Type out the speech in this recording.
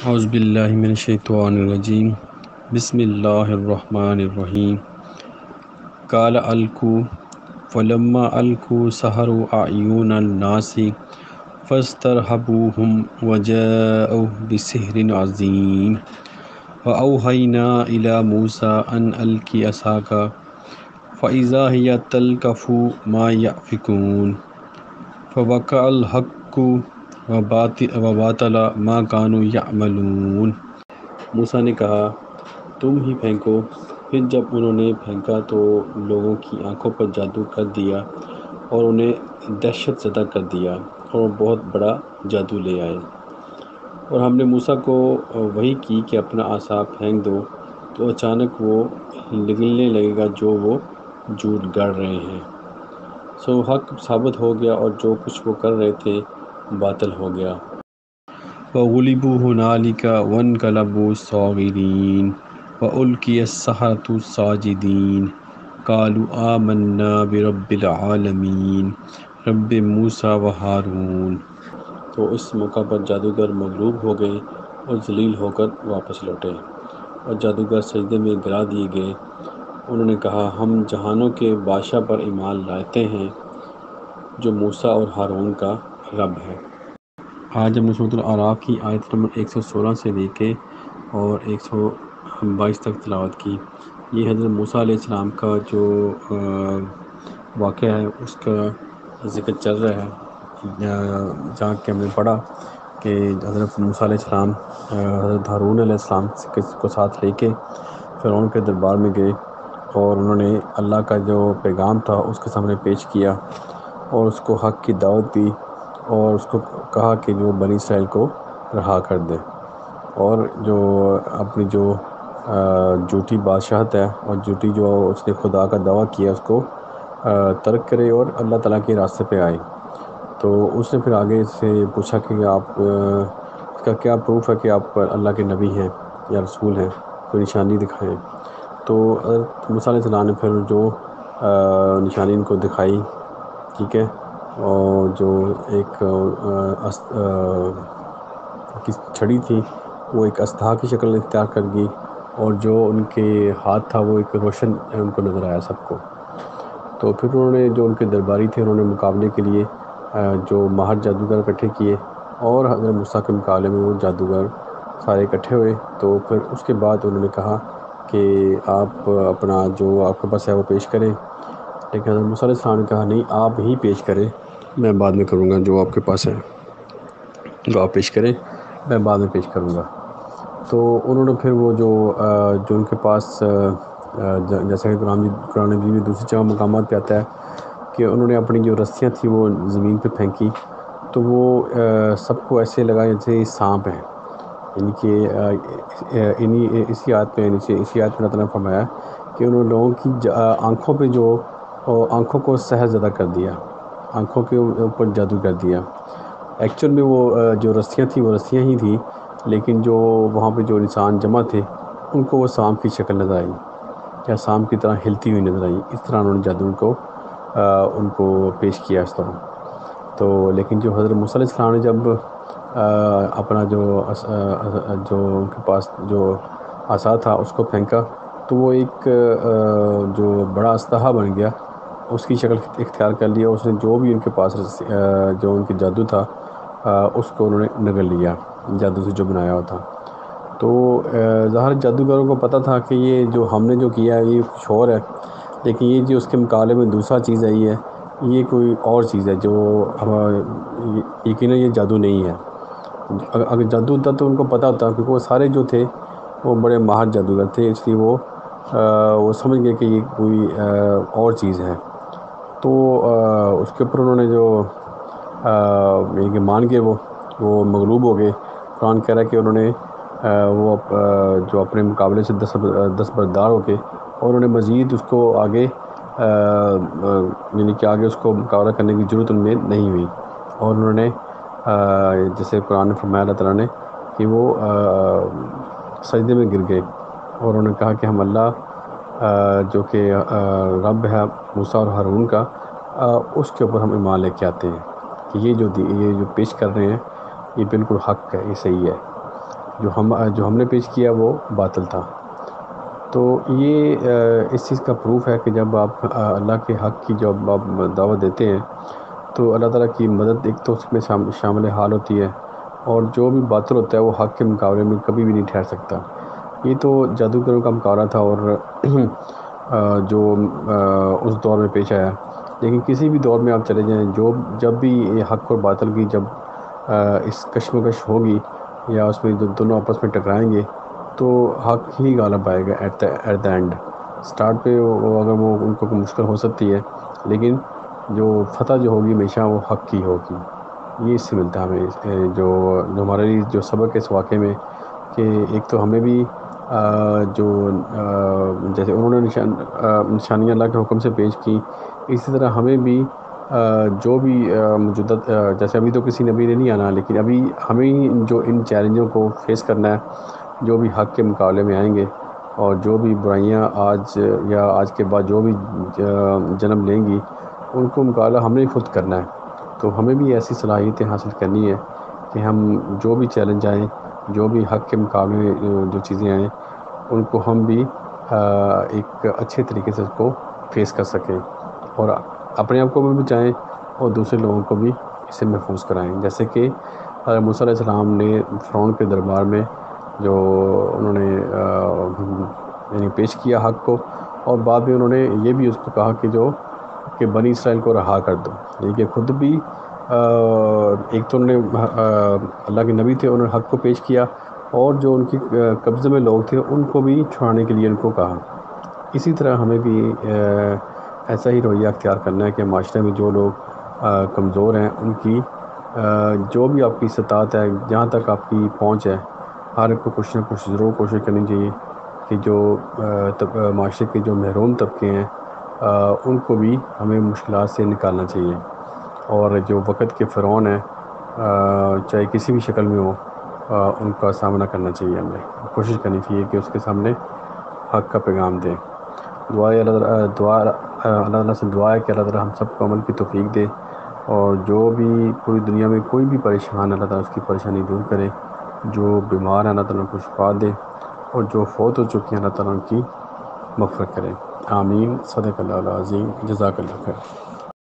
اعوذ باللہ من الشیطان الرجیم بسم اللہ الرحمن الرحیم قال القوا فلما القوا سحروا اعین الناس فاسترهبوهم وجاءوا بسحر عظیم واوحینا الی موسیٰ ان الق عصاک فاذا هی تلقف ما یأفکون فوقع الحق وباطل ما كانوا یعملون۔ موسیٰ نے کہا تم ہی پھینکو۔ پھر جب انہوں نے پھینکا تو لوگوں کی آنکھوں پر جادو کر دیا اور انہیں دہشت زدہ کر دیا اور وہ بہت بڑا جادو لے آئے۔ اور ہم نے موسیٰ کو وحی کی کہ اپنا عصا پھینک دو تو اچانک وہ نگلنے لگے گا جو وہ جھوٹ گڑ رہے ہیں، سو حق ثابت ہو گیا اور جو کچھ وہ کر رہے تھے باطل ہو گیا۔ وَغُلِبُوا هُنَالِكَ وَانقَلَبُوا صَاغِرِينَ وَأُلْقِيَ السَّحَرَةُ سَاجِدِينَ قَالُوا آمَنَّا بِرَبِّ الْعَالَمِينَ رَبِّ موسیٰ وہارون۔ تو اس موقع پر جادوگر مغلوب ہو گئے اور ذلیل ہو کر واپس لوٹے، اور جادوگر سجدے میں گرا دیے گئے۔ انہوں نے کہا ہم جہانوں کے بادشاہ پر ایمان لاتے ہیں جو موسیٰ اور ہارون کا رب ہے۔ آج ہم نے سورۃ الاعراف کی آیت نمبر 116 سے لے کے اور 122 تک تلاوت کی۔ یہ حضرت موسیٰ علیہ السلام کا جو واقعہ ہے اس کا ذکر چل رہا ہے، جہاں کہ ہم نے پڑھا کہ حضرت موسیٰ علیہ السلام حضرت ہارون علیہ السلام کو ساتھ لے کے فرعون کے دربار میں گئے اور انہوں نے اللہ کا جو پیغام تھا اس کے سامنے پیش کیا اور اس کو حق کی دعوت دی اور اس کو کہا کہ جو بنی اسرائیل کو رہا کر دے اور جو اپنی جو جھوٹی بادشاہت ہے اور جھوٹی جو اس نے خدا کا دعویٰ کیا اس کو ترک کرے اور اللہ تعالیٰ کے راستے پہ آئے۔ تو اس نے پھر آگے سے پوچھا کہ آپ اس کا کیا پروف ہے کہ آپ اللہ کے نبی ہیں یا رسول ہیں، کوئی نشانی دکھائیں۔ تو حضرت موسیٰ علیہ السلام نے پھر جو نشانی ان کو دکھائی، ٹھیک ہے، اور جو ایک کی چھڑی تھی وہ ایک استھا کی شکل اختیار کر گئی اور جو ان کے ہاتھ تھا وہ ایک روشن ان کو نظر آیا سب کو۔ تو پھر انہوں نے جو ان کے درباری تھے انہوں نے مقابلے کے لیے جو ماہر جادوگر اکٹھے کیے اور حضرت موسیٰ کے مقابلے میں وہ جادوگر سارے اکٹھے ہوئے۔ تو پھر اس کے بعد انہوں نے کہا کہ آپ اپنا جو آپ کے پاس ہے وہ پیش کریں، لیکن حضرت موسیٰ علیہ السلام نے کہا نہیں، آپ ہی پیش کریں، میں بعد میں کروں گا، جو آپ کے پاس ہے جو آپ پیش کریں میں بعد میں پیش کروں گا۔ تو انہوں نے پھر وہ جو ان کے پاس جیسا کہ قرآن مجید میں دوسری جگہ مقامات پہ آتا ہے کہ انہوں نے اپنی جو رسیاں تھیں وہ زمین پہ پھینکی تو وہ سب کو ایسے لگا جیسے سانپ ہیں، یعنی کہ اسی آیت میں اللہ تعالیٰ نے فرمایا کہ انہوں نے لوگوں کی آنکھوں پہ جو آنکھوں کو سحر زدہ کر دیا، آنکھوں کے اوپر جادو کر دیا۔ ایکچوئل میں وہ جو رسیاں تھیں وہ رسیاں ہی تھیں، لیکن جو وہاں پہ جو انسان جمع تھے ان کو وہ سانپ کی شکل نظر آئی یا سانپ کی طرح ہلتی ہوئی نظر آئی۔ اس طرح انہوں نے جادو ان کو پیش کیا اس طرح۔ تو لیکن جو حضرت موسیٰ علیہ السلام نے جب اپنا جو ان کے پاس جو عصا تھا اس کو پھینکا تو وہ ایک جو بڑا اسلحہ بن گیا، اس کی شکل اختیار کر لیا۔ اس نے جو بھی ان کے پاس جو ان کے جادو تھا اس کو انہوں نے نگل لیا، جادو سے جو بنایا ہوا تھا۔ تو ظاہر جادوگروں کو پتہ تھا کہ یہ جو ہم نے جو کیا ہے یہ کچھ اور ہے، لیکن یہ جو اس کے مقابلے میں دوسرا چیز آئی ہے یہ کوئی اور چیز ہے جو یقیناً یہ جادو نہیں ہے۔ اگر جادو ہوتا تو ان کو پتہ ہوتا، کیونکہ وہ سارے جو تھے وہ بڑے ماہر جادوگر تھے، اس لیے وہ سمجھ گئے کہ یہ کوئی اور چیز ہے۔ تو اس کے اوپر انہوں نے جو یعنی کہ مان کے وہ مغلوب ہو گئے۔ قرآن کہہ رہا ہے کہ انہوں نے وہ جو اپنے مقابلے سے دستبردار ہو کے اور انہوں نے مزید اس کو آگے یعنی کہ آگے اس کو مقابلہ کرنے کی ضرورت ان میں نہیں ہوئی، اور انہوں نے جیسے قرآن نے فرمایا اللہ تعالیٰ نے کہ وہ سجدے میں گر گئے اور انہوں نے کہا کہ ہم اللہ جو کہ رب ہے موسیٰ اور ہارون کا، اس کے اوپر ہم ایمان لے کے آتے ہیں کہ یہ جو پیش کر رہے ہیں یہ بالکل حق ہے، یہ صحیح ہے۔ جو ہم نے پیش کیا وہ باطل تھا۔ تو یہ اس چیز کا پروف ہے کہ جب آپ اللہ کے حق کی جب آپ دعوت دیتے ہیں تو اللہ تعالیٰ کی مدد ایک تو اس میں شامل حال ہوتی ہے، اور جو بھی باطل ہوتا ہے وہ حق کے مقابلے میں کبھی بھی نہیں ٹھہر سکتا۔ یہ تو جادوگروں کا مقابلہ تھا، اور جو اس دور میں پیش آیا، لیکن کسی بھی دور میں آپ چلے جائیں، جب بھی یہ حق اور باطل کی جب اس کشمکش ہوگی یا اس میں دونوں آپس میں ٹکرائیں گے تو حق ہی غالب آئے گا ایٹ دا اینڈ۔ سٹارٹ پہ اگر وہ ان کو مشکل ہو سکتی ہے، لیکن جو فتح جو ہوگی ہمیشہ وہ حق کی ہوگی۔ یہ اس سے ملتا ہے ہمیں جو ہمارے لیے جو سبق ہے اس واقعے میں، کہ ایک تو ہمیں بھی جو جیسے انہوں نے نشانیاں اللہ کے حکم سے پیش کی، اسی طرح ہمیں بھی جو بھی موجودہ جیسے ابھی تو کسی نبی نے نہیں آنا، لیکن ابھی ہمیں جو ان چیلنجوں کو فیس کرنا ہے، جو بھی حق کے مقابلے میں آئیں گے، اور جو بھی برائیاں آج کے بعد جو بھی جنم لیں گی، ان کو مقابلہ ہم نے خود کرنا ہے۔ تو ہمیں بھی ایسی صلاحیتیں حاصل کرنی ہے کہ ہم جو بھی چیلنج آئیں، جو بھی حق کے مقابلے میں جو چیزیں آئیں، ان کو ہم بھی ایک اچھے طریقے سے اس کو فیس کر سکیں، اور اپنے آپ کو بھی بچائیں اور دوسرے لوگوں کو بھی اس سے محفوظ کرائیں۔ جیسے کہ حضرت موسیٰ علیہ السلام نے فرعون کے دربار میں جو انہوں نے یعنی پیش کیا حق کو، اور بعد میں انہوں نے یہ بھی اس کو کہا کہ بنی اسرائیل کو رہا کر دو، یعنی کہ خود بھی ایک تو انہوں نے اللہ کے نبی تھے، انہوں نے حق کو پیش کیا، اور جو ان کی قبضے میں لوگ تھے ان کو بھی چھڑانے کے لیے ان کو کہا۔ اسی طرح ہمیں بھی ایسا ہی رویہ اختیار کرنا ہے کہ معاشرے میں جو لوگ کمزور ہیں ان کی جو بھی آپ کی استطاعت ہے، جہاں تک آپ کی پہنچ ہے، ہر ایک کو کچھ نہ کچھ ضرور کوشش کرنی چاہیے کہ جو معاشرے کے جو محروم طبقے ہیں ان کو بھی ہمیں مشکلات سے نکالنا چاہیے، اور جو وقت کے فرعون ہیں چاہے کسی بھی شکل میں ہو، ان کا سامنا کرنا چاہیے، ہمیں کوشش کرنی چاہیے کہ اس کے سامنے حق کا پیغام دیں۔ اللہ تعالیٰ سے دعا ہے کہ اللہ تعالیٰ ہم سب کو عمل کی توفیق دے، اور جو بھی پوری دنیا میں کوئی بھی پریشان ہے اللہ تعالیٰ اس کی پریشانی دور کرے، جو بیمار ہیں اللہ تعالیٰ ان کو شفا دے، اور جو فوت ہو چکی ہیں اللہ تعالیٰ ان کی مغفرت کرے۔ آمین۔ صدق اللہ العظیم۔ جزاک اللہ خیر۔